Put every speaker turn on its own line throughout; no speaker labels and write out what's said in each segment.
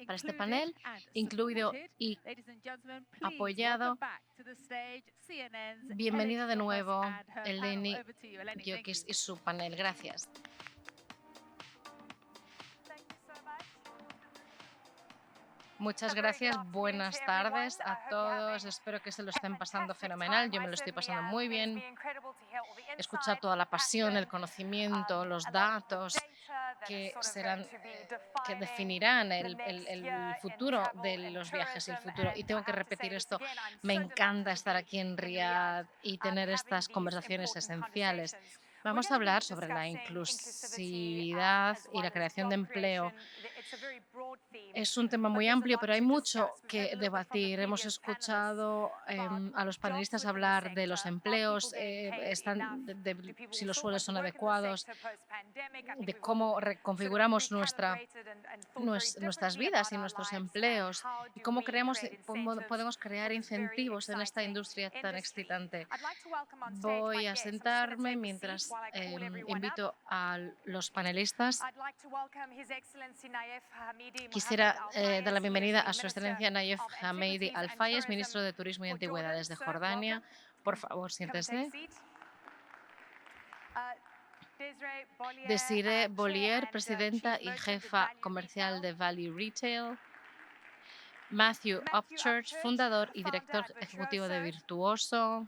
para este panel, incluido y apoyado. Bienvenida de nuevo, Eleni Giokis y su panel. Gracias. Muchas gracias, buenas tardes a todos. Espero que se lo estén pasando fenomenal. Yo me lo estoy pasando muy bien. Escuchar toda la pasión, el conocimiento, los datos que definirán el futuro de los viajes y el futuro. Y tengo que repetir esto, me encanta estar aquí en Riad y tener estas conversaciones esenciales. Vamos a hablar sobre la inclusividad y la creación de empleo. Es un tema muy amplio, pero hay mucho que debatir. Hemos escuchado a los panelistas hablar de los empleos, si los suelos son adecuados, de cómo reconfiguramos nuestras vidas y nuestros empleos y cómo podemos crear incentivos en esta industria tan excitante. Voy a sentarme mientras invito a los panelistas. Quisiera dar la bienvenida a Su Excelencia Nayef Hamedi Al-Fayez, ministro de Turismo y Antigüedades de Jordania. Por favor, siéntese. Desiree Bollier, presidenta y jefa comercial de Value Retail. Matthew Upchurch, fundador y director ejecutivo de Virtuoso.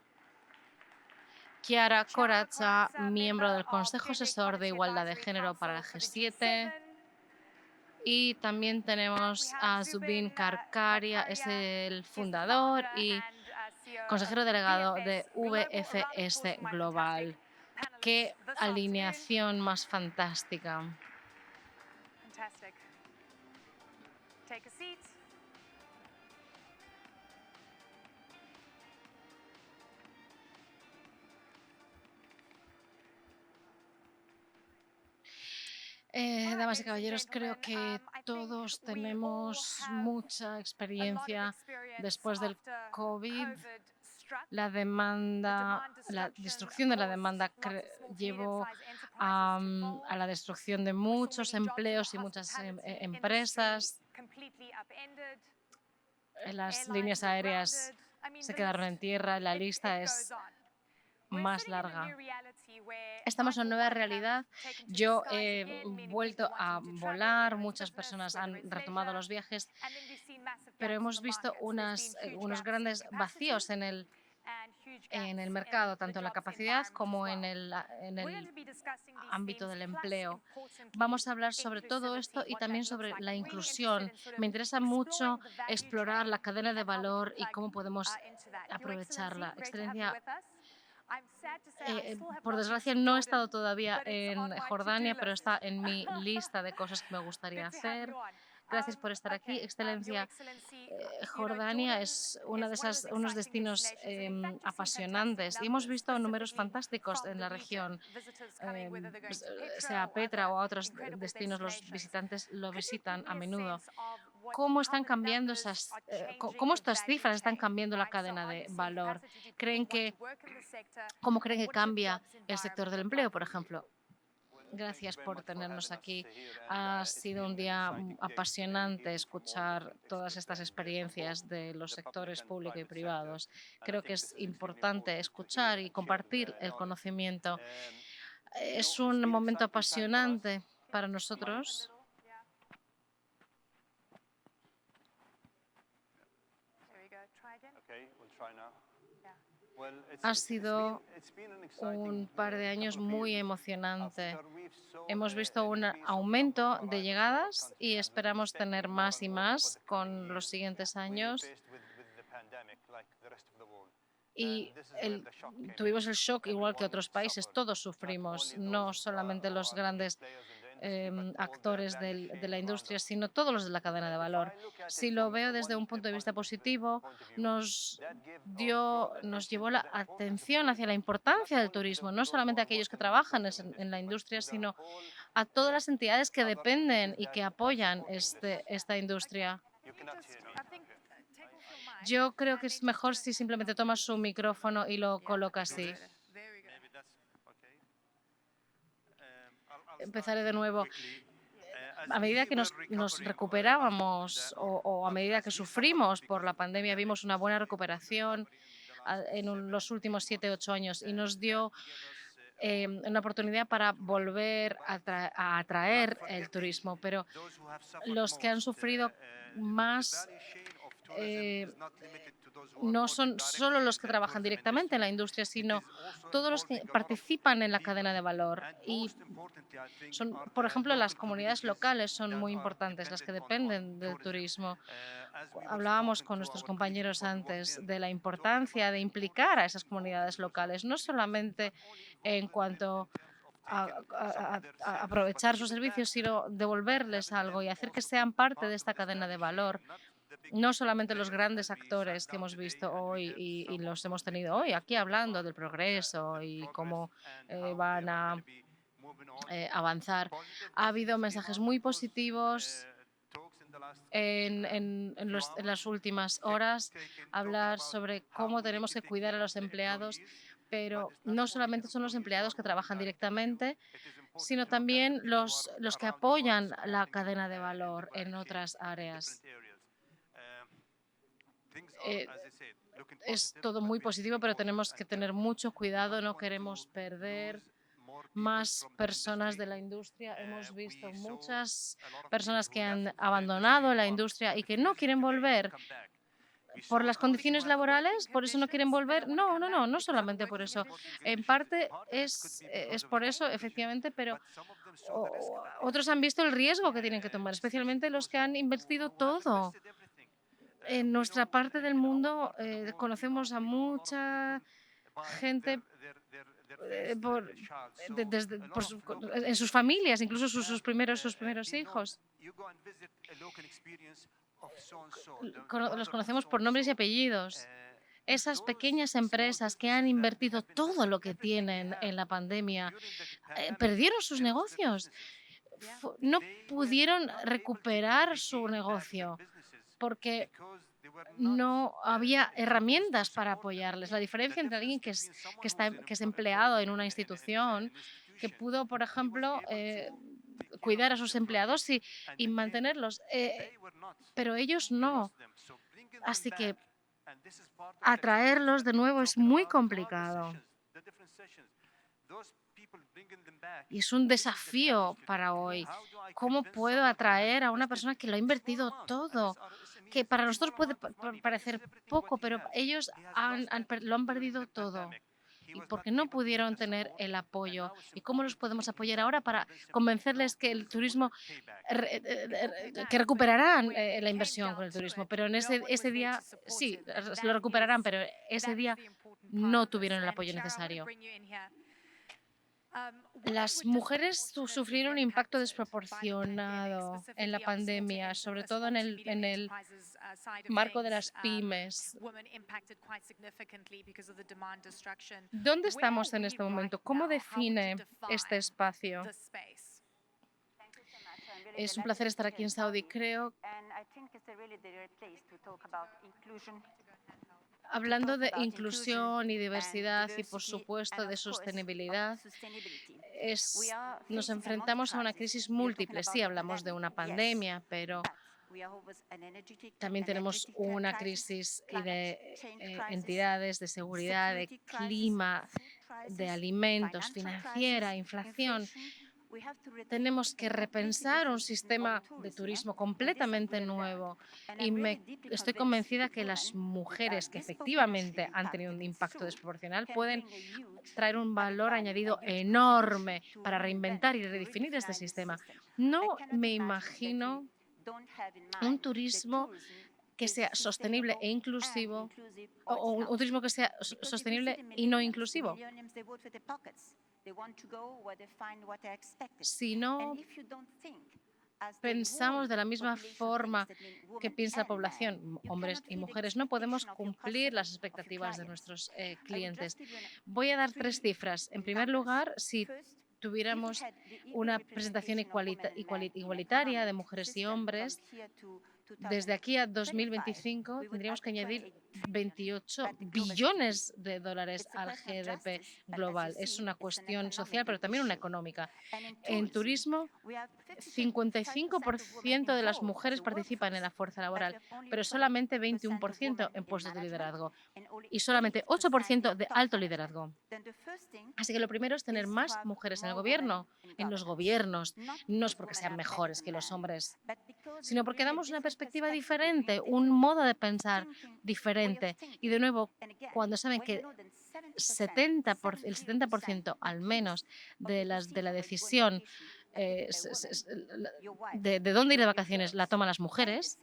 Chiara Corazza, miembro del Consejo Asesor de Igualdad de Género para la G7. Y también tenemos a Zubin Karkaria, es el fundador y consejero delegado de VFS Global. ¡Qué alineación más fantástica! Damas y caballeros, creo que todos tenemos mucha experiencia después del COVID. La destrucción de la demanda llevó a la destrucción de muchos empleos y muchas empresas. Las líneas aéreas se quedaron en tierra. La lista es más larga. Estamos en una nueva realidad. Yo he vuelto a volar, muchas personas han retomado los viajes, pero hemos visto unos grandes vacíos en el mercado, tanto en la capacidad como en el ámbito del empleo. Vamos a hablar sobre todo esto y también sobre la inclusión. Me interesa mucho explorar la cadena de valor y cómo podemos aprovecharla. Excelencia, por desgracia no he estado todavía en Jordania, pero está en mi lista de cosas que me gustaría hacer. Gracias por estar aquí, Excelencia. Jordania es unos destinos apasionantes y hemos visto números fantásticos en la región. Sea Petra o a otros destinos, los visitantes lo visitan a menudo. ¿Cómo están cambiando cómo estas cifras están cambiando la cadena de valor? ¿Cómo creen que cambia el sector del empleo, por ejemplo? Gracias por tenernos aquí. Ha sido un día apasionante escuchar todas estas experiencias de los sectores público y privados. Creo que es importante escuchar y compartir el conocimiento. Es un momento apasionante para nosotros. Ha sido un par de años muy emocionante. Hemos visto un aumento de llegadas y esperamos tener más y más con los siguientes años. Y tuvimos el shock igual que otros países, todos sufrimos, no solamente los grandes actores de la industria, sino todos los de la cadena de valor. Si lo veo desde un punto de vista positivo, nos llevó la atención hacia la importancia del turismo, no solamente a aquellos que trabajan en la industria, sino a todas las entidades que dependen y que apoyan esta industria. Yo creo que es mejor si simplemente tomas su micrófono y lo colocas así. Empezaré de nuevo. a medida que nos recuperábamos o a medida que sufrimos por la pandemia, vimos una buena recuperación en los últimos 7, 8 años y nos dio una oportunidad para volver a atraer el turismo. Pero los que han sufrido más no son solo los que trabajan directamente en la industria, sino todos los que participan en la cadena de valor. Y son, por ejemplo, las comunidades locales son muy importantes, las que dependen del turismo. Hablábamos con nuestros compañeros antes de la importancia de implicar a esas comunidades locales, no solamente en cuanto a aprovechar sus servicios, sino devolverles algo y hacer que sean parte de esta cadena de valor. No solamente los grandes actores que hemos visto hoy y los hemos tenido hoy aquí hablando del progreso y cómo van a avanzar. Ha habido mensajes muy positivos en las últimas horas, hablar sobre cómo tenemos que cuidar a los empleados, pero no solamente son los empleados que trabajan directamente, sino también los que apoyan la cadena de valor en otras áreas. Eh, es todo muy positivo, pero tenemos que tener mucho cuidado, no queremos perder más personas de la industria. Hemos visto muchas personas que han abandonado la industria y que no quieren volver. ¿Por las condiciones laborales? ¿Por eso no quieren volver? No, no, no, no solamente por eso. En parte es por eso, efectivamente, pero otros han visto el riesgo que tienen que tomar, especialmente los que han invertido todo. En nuestra parte del mundo conocemos a mucha gente en sus familias, incluso sus primeros hijos. Los conocemos por nombres y apellidos. Esas pequeñas empresas que han invertido todo lo que tienen en la pandemia perdieron sus negocios. No pudieron recuperar su negocio porque no había herramientas para apoyarles. La diferencia entre alguien que es empleado en una institución, que pudo, por ejemplo, cuidar a sus empleados y mantenerlos, pero ellos no. Así que atraerlos de nuevo es muy complicado. Y es un desafío para hoy. ¿Cómo puedo atraer a una persona que lo ha invertido todo? Que para nosotros puede parecer poco, pero ellos lo han perdido todo. ¿Y porque no pudieron tener el apoyo? ¿Y cómo los podemos apoyar ahora para convencerles que el turismo, que recuperarán la inversión con el turismo? Pero en ese día, sí, lo recuperarán, pero ese día no tuvieron el apoyo necesario. Las mujeres sufrieron un impacto desproporcionado en la pandemia, sobre todo en el marco de las pymes. ¿Dónde estamos en este momento? ¿Cómo define este espacio? Es un placer estar aquí en Saudi. Creo, hablando de inclusión y diversidad y, por supuesto, de sostenibilidad, nos enfrentamos a una crisis múltiple. Sí, hablamos de una pandemia, pero también tenemos una crisis de entidades, de seguridad, de clima, de alimentos, financiera, inflación. Tenemos que repensar un sistema de turismo completamente nuevo y estoy convencida que las mujeres que efectivamente han tenido un impacto desproporcional pueden traer un valor añadido enorme para reinventar y redefinir este sistema. No me imagino un turismo que sea sostenible e inclusivo o un turismo que sea sostenible y no inclusivo. Si no pensamos de la misma forma que piensa la población, hombres y mujeres, no podemos cumplir las expectativas de nuestros clientes. Voy a dar 3 cifras. En primer lugar, si tuviéramos una presentación igualitaria de mujeres y hombres, Desde aquí a 2025 tendríamos que añadir 28 billones de dólares al GDP global. Es una cuestión social, pero también una económica. En turismo, 55% de las mujeres participan en la fuerza laboral, pero solamente 21% en puestos de liderazgo y solamente 8% de alto liderazgo. Así que lo primero es tener más mujeres en el gobierno, en los gobiernos. No es porque sean mejores que los hombres, sino porque damos una perspectiva diferente, un modo de pensar diferente. Y de nuevo, cuando saben que el 70% al menos de la decisión de dónde ir de vacaciones la toman las mujeres,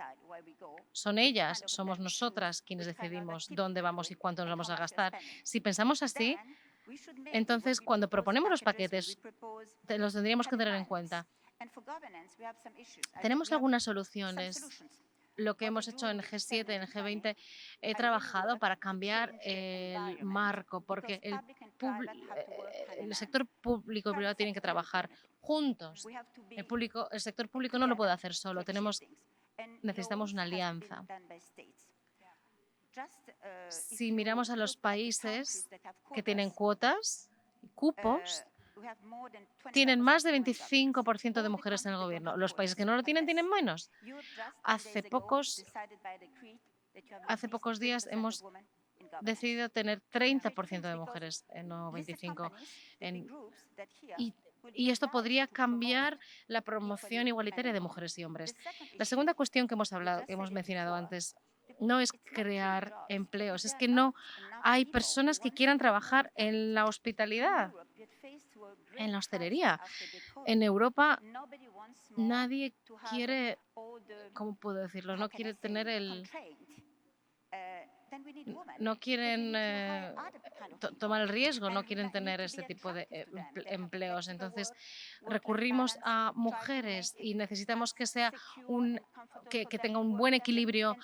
son ellas, somos nosotras quienes decidimos dónde vamos y cuánto nos vamos a gastar. Si pensamos así, entonces cuando proponemos los paquetes, los tendríamos que tener en cuenta. Tenemos algunas soluciones. Lo que hemos hecho en G7, en G20, he trabajado para cambiar el marco, porque el sector público y privado tienen que trabajar juntos. El sector público no lo puede hacer solo, necesitamos una alianza. Si miramos a los países que tienen cuotas, cupos, tienen más de 25% de mujeres en el gobierno. Los países que no lo tienen menos. Hace pocos días hemos decidido tener 30% de mujeres, no 25%. Y esto podría cambiar la promoción igualitaria de mujeres y hombres. La segunda cuestión que hemos mencionado antes, no es crear empleos, es que no hay personas que quieran trabajar en la hospitalidad, en la hostelería. En Europa nadie quiere, ¿cómo puedo decirlo? No quiere tener no quieren tomar el riesgo, no quieren tener este tipo de empleos. Entonces, recurrimos a mujeres y necesitamos que sea que tenga un buen equilibrio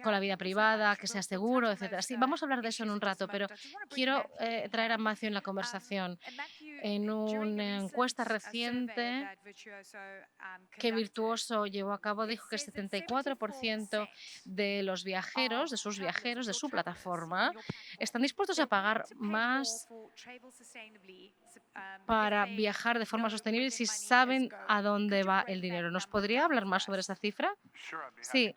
con la vida privada, que sea seguro, etcétera. Sí, vamos a hablar de eso en un rato, pero quiero traer a Matthew en la conversación. En una encuesta reciente que Virtuoso llevó a cabo, dijo que el 74% de los viajeros, de su plataforma, están dispuestos a pagar más para viajar de forma sostenible si saben a dónde va el dinero. ¿Nos podría hablar más sobre esa cifra? Sí.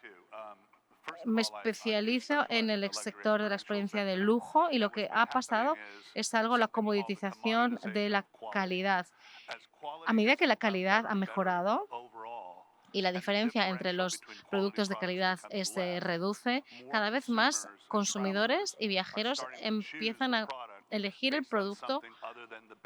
Me especializo en el sector de la experiencia de lujo y lo que ha pasado es la comoditización de la calidad. A medida que la calidad ha mejorado y la diferencia entre los productos de calidad se reduce, cada vez más consumidores y viajeros empiezan a elegir el producto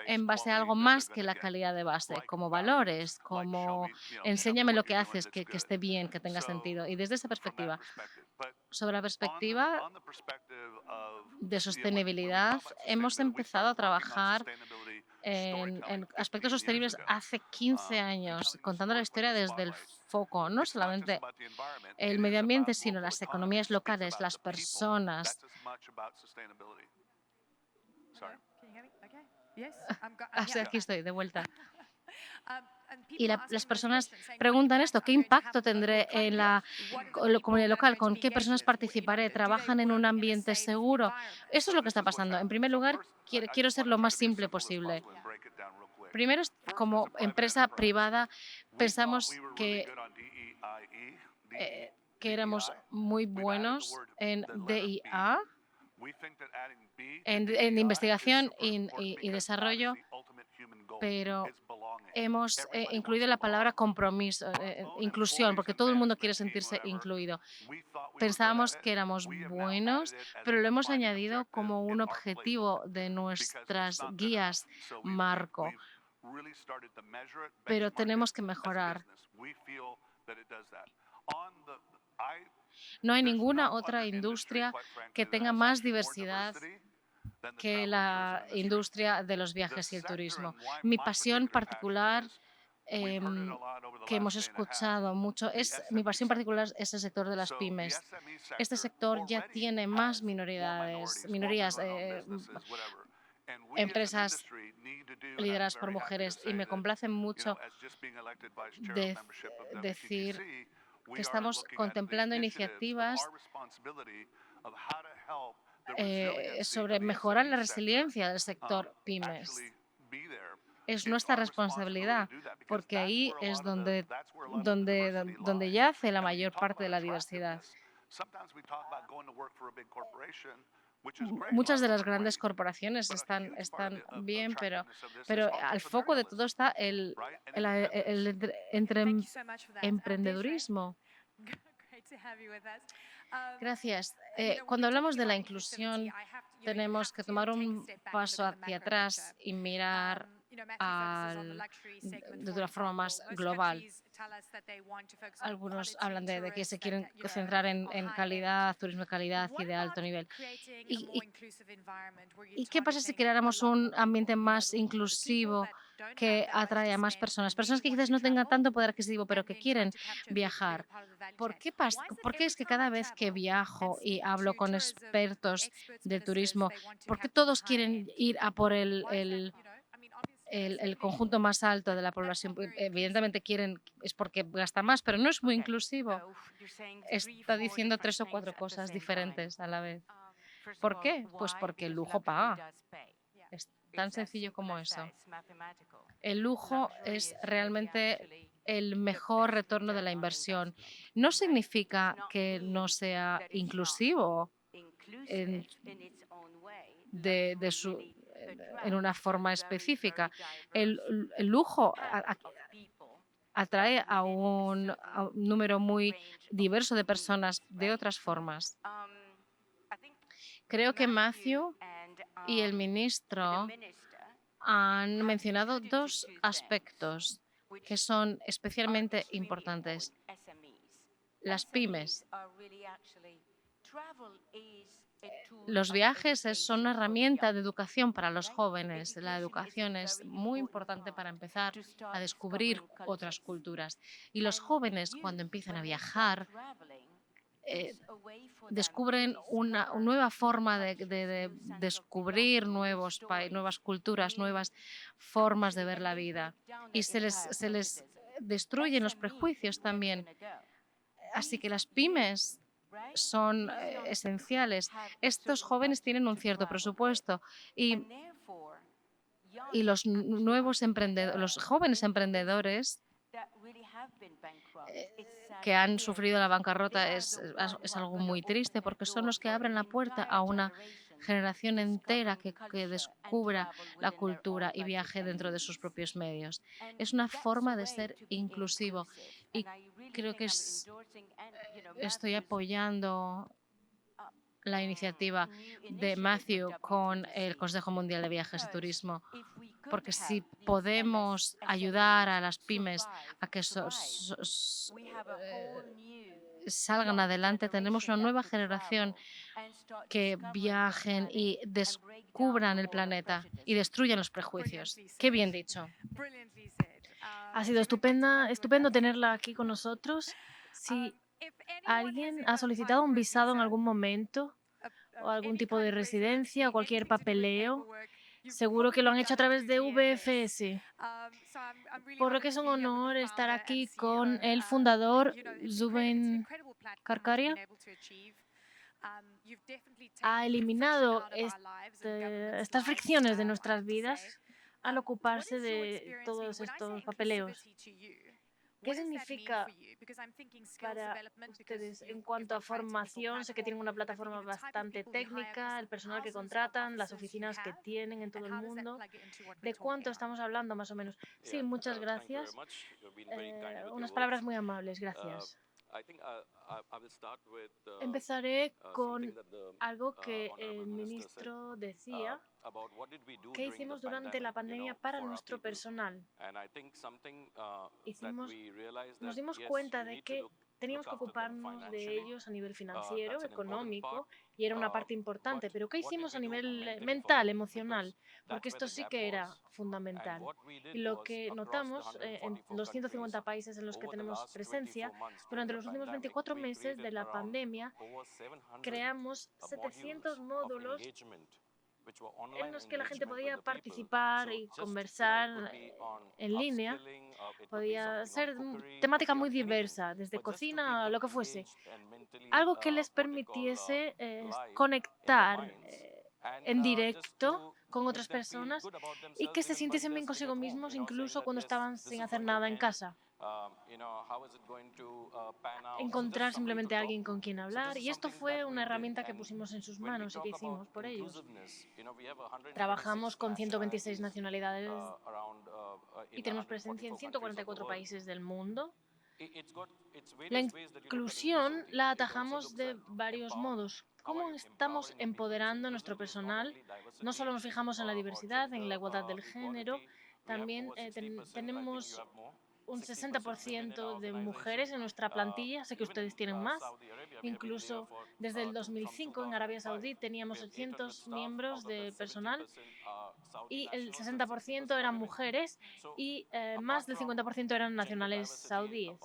en base a algo más que la calidad de base, como valores, como enséñame lo que haces, que esté bien, que tenga sentido. Y desde esa perspectiva, sobre la perspectiva de sostenibilidad, hemos empezado a trabajar en aspectos sostenibles hace 15 años, contando la historia desde el foco, no solamente el medio ambiente, sino las economías locales, las personas. Aquí estoy, de vuelta. Y las personas preguntan esto, ¿qué impacto tendré en la comunidad local? ¿Con qué personas participaré? ¿Trabajan en un ambiente seguro? Eso es lo que está pasando. En primer lugar, quiero ser lo más simple posible. Primero, como empresa privada, pensamos que éramos muy buenos en DIA, en investigación y desarrollo, pero hemos incluido la palabra compromiso, inclusión, porque todo el mundo quiere sentirse incluido. Pensábamos que éramos buenos, pero lo hemos añadido como un objetivo de nuestras guías marco. Pero tenemos que mejorar. No hay ninguna otra industria que tenga más diversidad que la industria de los viajes y el turismo. Mi pasión particular, que hemos escuchado mucho, mi pasión particular es el sector de las pymes. Este sector ya tiene más minorías, empresas lideradas por mujeres, y me complace mucho decir que estamos contemplando iniciativas sobre mejorar la resiliencia del sector pymes. Es nuestra responsabilidad, porque ahí es donde yace la mayor parte de la diversidad. Muchas de las grandes corporaciones están bien, pero al foco de todo está el emprendedurismo. Gracias. Cuando hablamos de la inclusión, tenemos que tomar un paso hacia atrás y mirar de una forma más global. Algunos hablan de que se quieren centrar en calidad, turismo de calidad y de alto nivel. ¿Y qué pasa si creáramos un ambiente más inclusivo que atrae a más personas? Personas que quizás no tengan tanto poder adquisitivo, pero que quieren viajar. ¿Por qué es que cada vez que viajo y hablo con expertos de turismo, por qué todos quieren ir a por el conjunto más alto de la población? Evidentemente es porque gasta más, pero no es muy inclusivo. Está diciendo 3 o 4 cosas diferentes a la vez. ¿Por qué? Pues porque el lujo paga. Es tan sencillo como eso. El lujo es realmente el mejor retorno de la inversión. No significa que no sea inclusivo en una forma específica. El lujo atrae a un número muy diverso de personas de otras formas. Creo que Matthew y el ministro han mencionado 2 aspectos que son especialmente importantes. Las pymes. Los viajes son una herramienta de educación para los jóvenes. La educación es muy importante para empezar a descubrir otras culturas. Y los jóvenes, cuando empiezan a viajar, descubren una nueva forma de descubrir nuevas culturas, nuevas formas de ver la vida. Y se les destruyen los prejuicios también. Así que las pymes son esenciales. Estos jóvenes tienen un cierto presupuesto y los jóvenes emprendedores que han sufrido la bancarrota es algo muy triste, porque son los que abren la puerta a una generación entera que descubra la cultura y viaje dentro de sus propios medios. Es una forma de ser inclusivo y creo que estoy apoyando la iniciativa de Matthew con el Consejo Mundial de Viajes y Turismo, porque si podemos ayudar a las pymes a que salgan adelante, tenemos una nueva generación que viajen y descubran el planeta y destruyan los prejuicios. Qué bien dicho.
Ha sido estupendo tenerla aquí con nosotros. Si alguien ha solicitado un visado en algún momento o algún tipo de residencia o cualquier papeleo, seguro que lo han hecho a través de VFS. Por lo que es un honor estar aquí con el fundador, Zubin Karkaria. Ha eliminado estas fricciones de nuestras vidas al ocuparse de todos estos papeleos. ¿Qué significa para ustedes en cuanto a formación? Sé que tienen una plataforma bastante técnica, el personal que contratan, las oficinas que tienen en todo el mundo. ¿De cuánto estamos hablando más o menos? Sí, muchas gracias. Unas palabras muy amables, gracias. Empezaré con algo que el ministro decía. ¿Qué hicimos durante la pandemia para nuestro personal? Nos dimos cuenta de que teníamos que ocuparnos de ellos a nivel financiero, económico, y era una parte importante. Pero ¿qué hicimos a nivel mental, emocional? Porque esto sí que era fundamental. Y lo que notamos en los 150 países en los que tenemos presencia, durante los últimos 24 meses de la pandemia, creamos 700 módulos en los que la gente podía participar y conversar en línea. Podía ser temática muy diversa, desde cocina a lo que fuese. Algo que les permitiese conectar en directo con otras personas y que se sintiesen bien consigo mismos incluso cuando estaban sin hacer nada en casa. Encontrar simplemente a alguien con quien hablar. Y esto fue una herramienta que pusimos en sus manos y que hicimos por ellos. Trabajamos con 126 nacionalidades y tenemos presencia en 144 países del mundo. La inclusión la atajamos de varios modos. ¿Cómo estamos empoderando a nuestro personal? No solo nos fijamos en la diversidad, en la igualdad del género, también tenemos un 60% de mujeres en nuestra plantilla. Sé que ustedes tienen más. Incluso desde el 2005 en Arabia Saudí teníamos 800 miembros de personal y el 60% eran mujeres y más del 50% eran nacionales saudíes.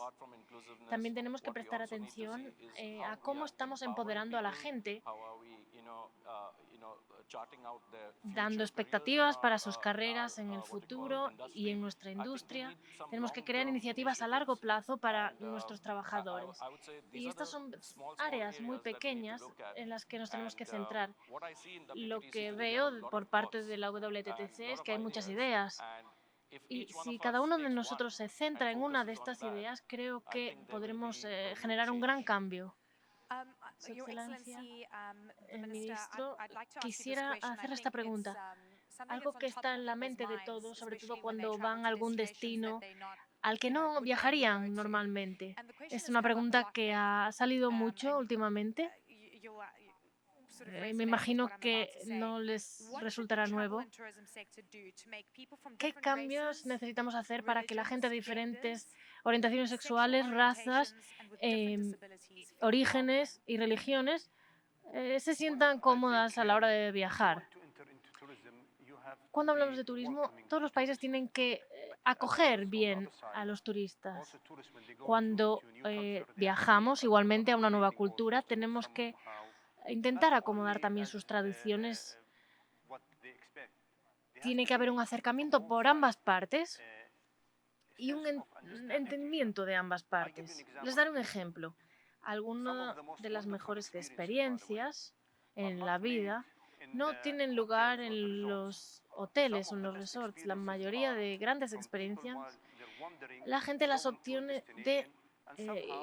También tenemos que prestar atención a cómo estamos empoderando a la gente, dando expectativas para sus carreras en el futuro y en nuestra industria. Tenemos que crear iniciativas a largo plazo para nuestros trabajadores. Y estas son áreas muy pequeñas en las que nos tenemos que centrar. Lo que veo por parte de la WTTC es que hay muchas ideas. Y si cada uno de nosotros se centra en una de estas ideas, creo que podremos generar un gran cambio. Su Excelencia, el ministro, quisiera hacer esta pregunta. Algo que está en la mente de todos, sobre todo cuando van a algún destino al que no viajarían normalmente. Es una pregunta que ha salido mucho últimamente. Me imagino que no les resultará nuevo. ¿Qué cambios necesitamos hacer para que la gente de diferentes orientaciones sexuales, razas, orígenes y religiones se sientan cómodas a la hora de viajar? Cuando hablamos de turismo, todos los países tienen que acoger bien a los turistas. Cuando viajamos igualmente a una nueva cultura, tenemos que intentar acomodar también sus tradiciones. Tiene que haber un acercamiento por ambas partes y un entendimiento de ambas partes. Les daré un ejemplo. Algunas de las mejores experiencias en la vida no tienen lugar en los hoteles o en los resorts. La mayoría de grandes experiencias, la gente las obtiene de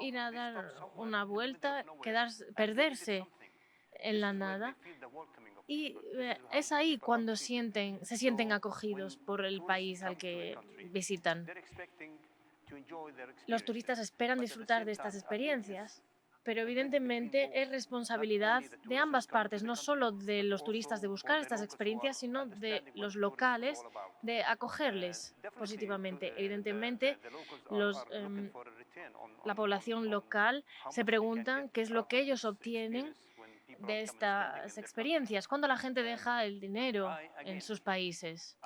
ir a dar una vuelta, perderse en la nada. Y es ahí cuando se sienten acogidos por el país al que visitan. Los turistas esperan disfrutar de estas experiencias, pero evidentemente es responsabilidad de ambas partes, no solo de los turistas de buscar estas experiencias, sino de los locales de acogerles positivamente. Evidentemente, la población local se preguntan qué es lo que ellos obtienen de estas experiencias, cuando la gente deja el dinero en sus países.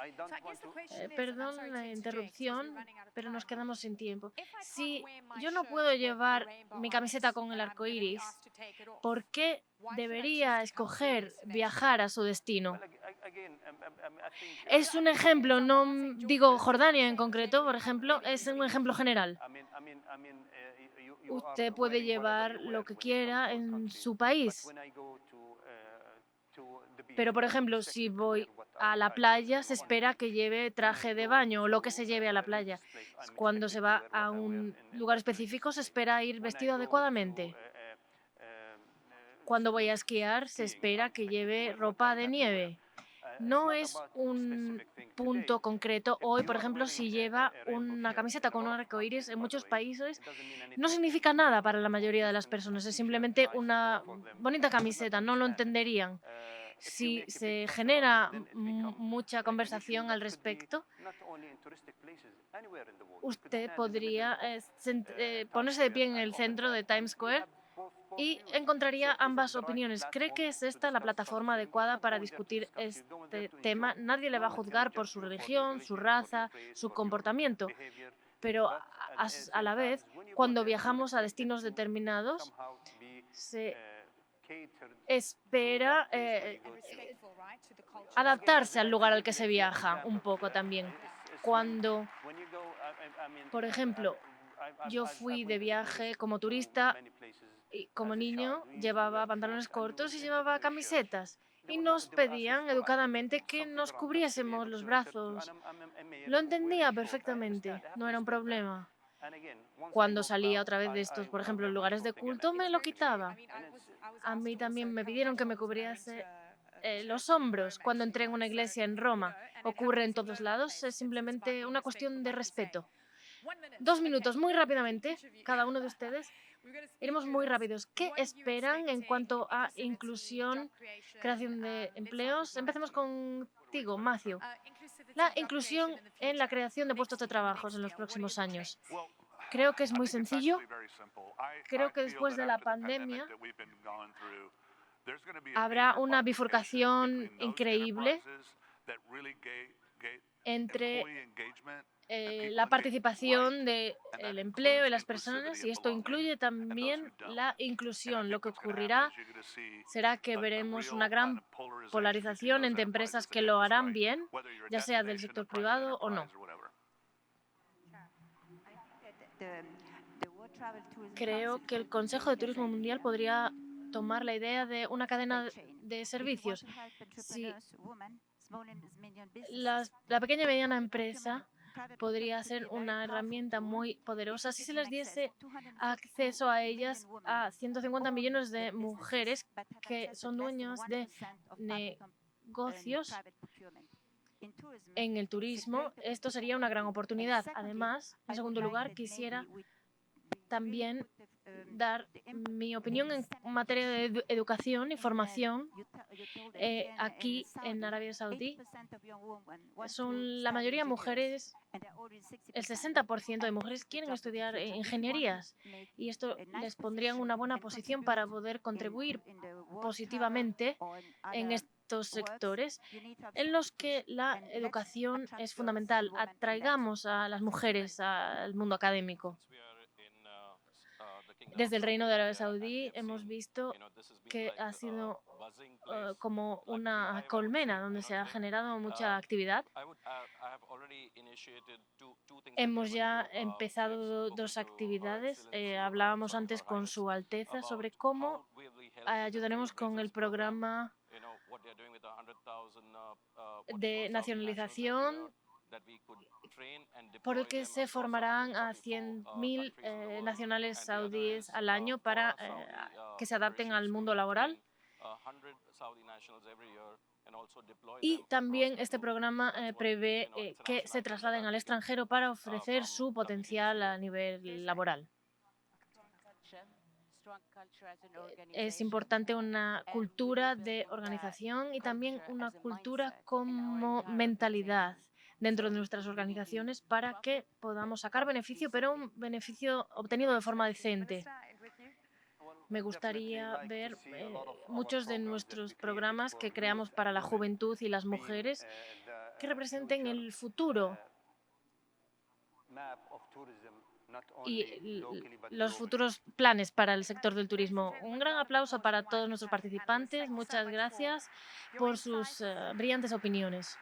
Perdón la interrupción, pero nos quedamos sin tiempo. Si yo no puedo llevar mi camiseta con el arco iris, ¿por qué debería escoger viajar a su destino? Es un ejemplo, no digo Jordania en concreto, por ejemplo, es un ejemplo general. Usted puede llevar lo que quiera en su país. Pero, por ejemplo, si voy a la playa, se espera que lleve traje de baño o lo que se lleve a la playa. Cuando se va a un lugar específico, se espera ir vestido adecuadamente. Cuando voy a esquiar, se espera que lleve ropa de nieve. No es un punto concreto. Hoy, por ejemplo, si lleva una camiseta con un arco iris en muchos países, no significa nada para la mayoría de las personas. Es simplemente una bonita camiseta, no lo entenderían. Si se genera mucha conversación al respecto, usted podría ponerse de pie en el centro de Times Square y encontraría ambas opiniones. ¿Cree que es esta la plataforma adecuada para discutir este tema? Nadie le va a juzgar por su religión, su raza, su comportamiento, pero a la vez, cuando viajamos a destinos determinados, se espera adaptarse al lugar al que se viaja un poco también. Cuando, por ejemplo, yo fui de viaje como turista y como niño llevaba pantalones cortos y llevaba camisetas y nos pedían educadamente que nos cubriésemos los brazos. Lo entendía perfectamente, no era un problema. Cuando salía otra vez de estos, por ejemplo, lugares de culto, me lo quitaba. A mí también me pidieron que me cubriese los hombros cuando entré en una iglesia en Roma. Ocurre en todos lados, es simplemente una cuestión de respeto. 2 minutos, muy rápidamente, cada uno de ustedes. Iremos muy rápidos. ¿Qué esperan en cuanto a inclusión, creación de empleos? Empecemos contigo, Matthew. La inclusión en la creación de puestos de trabajo en los próximos años. Creo que es muy sencillo. Creo que después de la pandemia habrá una bifurcación increíble entre la participación del empleo y las personas, y esto incluye también la inclusión. Lo que ocurrirá será que veremos una gran polarización entre empresas que lo harán bien, ya sea del sector privado o no. Creo que el Consejo de Turismo Mundial podría tomar la idea de una cadena de servicios. Si la pequeña y mediana empresa podría ser una herramienta muy poderosa si se les diese acceso a ellas a 150 millones de mujeres que son dueñas de negocios en el turismo. Esto sería una gran oportunidad. Además, en segundo lugar, quisiera también dar mi opinión en materia de educación y formación. Aquí en Arabia Saudí son la mayoría mujeres. El 60% de mujeres quieren estudiar ingenierías y esto les pondría en una buena posición para poder contribuir positivamente en estos sectores en los que la educación es fundamental. Atraigamos a las mujeres al mundo académico. Desde el Reino de Arabia Saudí hemos visto que ha sido como una colmena donde se ha generado mucha actividad. Hemos ya empezado 2 actividades. Hablábamos antes con Su Alteza sobre cómo ayudaremos con el programa de nacionalización por el que se formarán a 100.000 nacionales saudíes al año para que se adapten al mundo laboral. Y también este programa prevé que se trasladen al extranjero para ofrecer su potencial a nivel laboral. Es importante una cultura de organización y también una cultura como mentalidad dentro de nuestras organizaciones para que podamos sacar beneficio, pero un beneficio obtenido de forma decente. Me gustaría ver muchos de nuestros programas que creamos para la juventud y las mujeres que representen el futuro y los futuros planes para el sector del turismo. Un gran aplauso para todos nuestros participantes. Muchas gracias por sus brillantes opiniones.